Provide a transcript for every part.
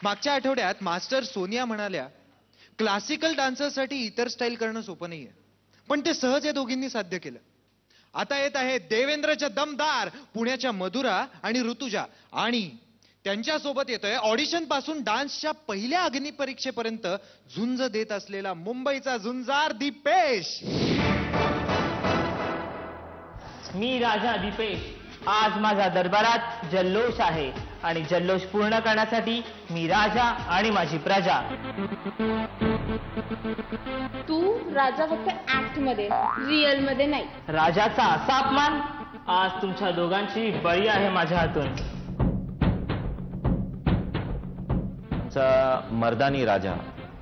मागच्या आठवड्यात मास्टर सोनिया म्हणाल्या, क्लासिकल डान्सरसाठी इतर स्टाईल करणं सोपं नाहीये, पण ते सहज या दोघींनी साध्य केलं. आता येत आहे देवेंद्रच्या दमदार पुण्याच्या मधुरा आणि ऋतुजा, आणि त्यांच्यासोबत येतोय ऑडिशन पासून डान्सच्या पहिल्या अग्नी परीक्षेपर्यंत झुंज देत असलेला मुंबईचा झुंजार दीपेश. मी राजा दीपेश. आज माझ्या दरबारात जल्लोष आहे आणि जल्लोष पूर्ण करण्यासाठी मी राजा आणि माझी प्रजा. तू राजा फक्त ऍक्ट मध्ये, रिअल मध्ये नाही. राजाचा असा अपमान आज तुमच्या दोघांची बळी आहे माझ्या हातून. मर्दानी राजा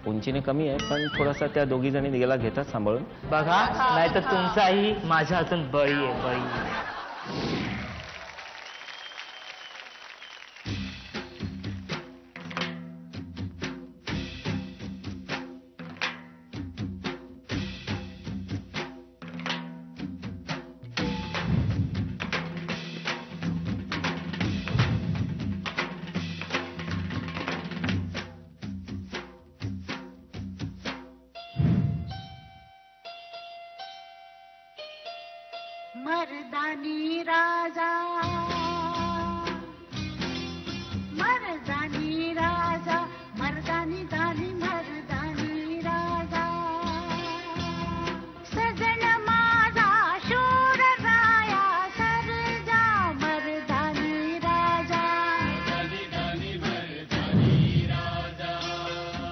उंचीने कमी आहे, पण थोडासा त्या दोघी जणी गेला घेतात सांभाळून. बघा, नाहीतर तुमचाही माझ्या हातून बळी आहे, बळी. मर्दानी राजा, मर्दानी राजा, मर्दानी दानी मर्दानी राजा. सजन माझा शूर राया सर्जा मर्दानी राजा. मर्दानी मर्दानी राजा.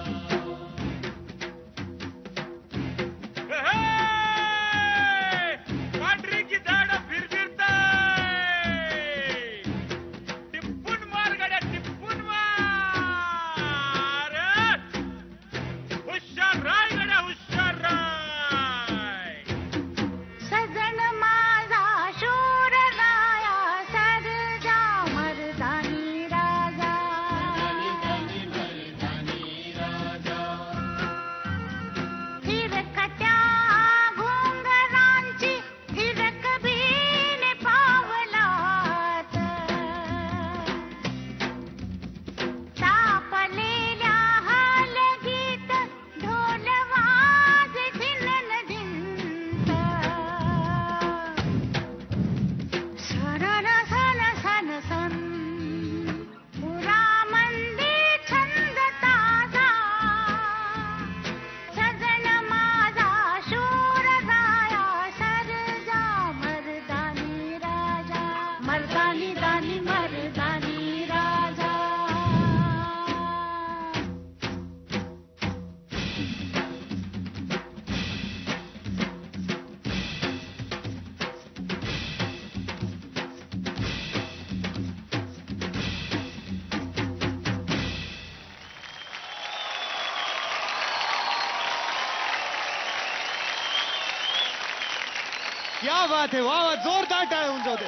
क्या बात है, वा वा, जोरदार टाळ्या होऊन जाऊ दे.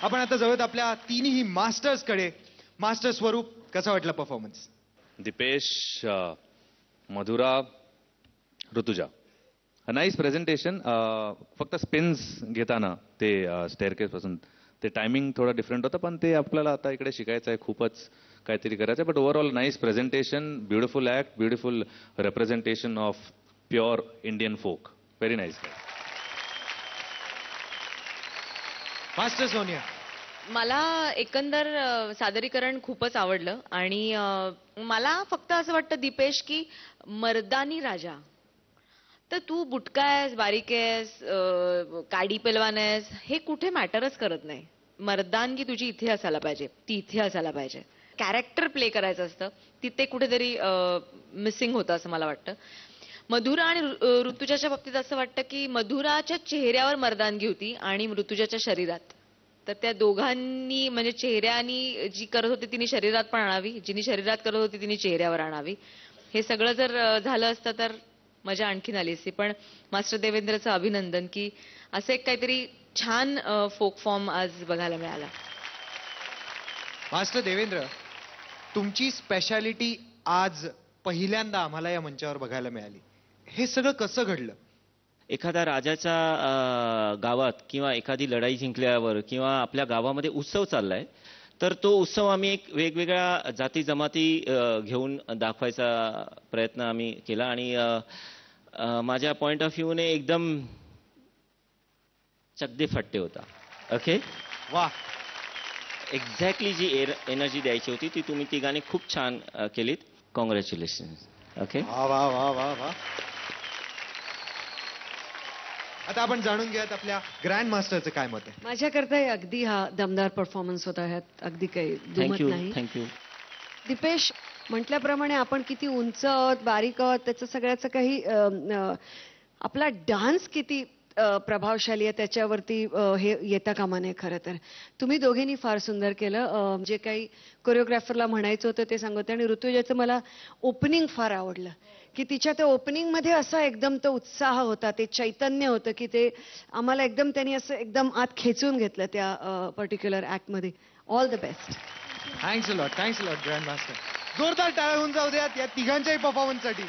आपण आता जाऊयात आपल्या तिन्ही मास्टर्स कडे. मास्टर स्वरूप, कसा वाटला performance? Deepesh, Madhura, Rutuja, nice presentation. फक्त स्पिन्स घेताना ते स्टेअरकेस पासून ते टायमिंग थोडं डिफरंट होतं, पण ते आपल्याला आता इकडे शिकायचं आहे, खूपच काहीतरी करायचं आहे. But overall nice presentation, beautiful act, beautiful representation of pure Indian folk. Very nice. Master Sonia, मला एकंदर सादरीकरण खूपच आवडलं आणि मला फक्त असं वाटतं दीपेश की मर्दानी राजा, तर तू बुटका आहेस, बारीक आहेस, काडी पेलवान आहेस, हे कुठे मॅटरच करत नाही. मर्दानगी तुझी इथे असायला पाहिजे, ती इथे असायला पाहिजे. कॅरेक्टर प्ले करायचं असतं, तिथे कुठेतरी मिसिंग होतं असं मला वाटतं. मधुरा आणि ऋतुजाच्या बाबतीत असं वाटतं की मधुराच्या चेहऱ्यावर मर्दानगी होती आणि ऋतुजाच्या शरीरात. तर त्या दोघांनी म्हणजे चेहऱ्यानी जी करत होती तिने शरीरात पण आणावी, जिनी शरीरात करत होती तिने चेहऱ्यावर आणावी. हे सगळं जर झालं असतं तर मजा आणखीन आली असती. पण मास्टर देवेंद्रचं अभिनंदन की असं एक काहीतरी छान फोक फॉर्म आज बघायला मिळाला. मास्टर देवेंद्र, तुमची स्पेशालिटी आज पहिल्यांदा आम्हाला या मंचावर बघायला मिळाली. हे सगळं कसं घडलं? एखाद्या राजाच्या गावात किंवा एखादी लढाई जिंकल्यावर किंवा आपल्या गावामध्ये उत्सव चाललाय, तर तो उत्सव आम्ही एक वेगवेगळ्या जाती जमाती घेऊन दाखवायचा प्रयत्न आम्ही केला आणि माझ्या पॉइंट ऑफ व्ह्यूने एकदम चकदे फट्टे होता. ओके, वा, एक्झॅक्टली जी एनर्जी द्यायची होती ती तुम्ही तिघांनी खूप छान केलीत. कॉंग्रॅच्युलेशन. ओके, वा वा वा वा वा. आता आपण जाणून घेऊयात आपल्या ग्रँड मास्टरचं काय मत आहे. माझ्याकरता अगदी हा दमदार परफॉर्मन्स होता. ह्यात अगदी काही दुमत थँक्यू नाही. थँक्यू. दीपेश, म्हटल्याप्रमाणे आपण किती उंच आहोत, बारीक आहोत, त्याचं सगळ्याचं काही आपला डान्स किती प्रभावशाली आहे त्याच्यावरती हे येता कामा नये. खरं तर तुम्ही दोघींनी फार सुंदर केलं. जे काही कोरिओग्राफरला म्हणायचं होतं ते सांगते. आणि ऋतुजाचं मला ओपनिंग फार आवडलं की तिच्या त्या ओपनिंगमध्ये असा एकदम तो उत्साह होता, ते चैतन्य होतं की ते आम्हाला एकदम त्यांनी असं एकदम आत खेचून घेतलं त्या पर्टिक्युलर ऍक्टमध्ये. All the best. Thanks a lot grand master. जोरदार टाळ्या होऊन जाऊ द्यात या तिघांच्याही परफॉर्मन्ससाठी.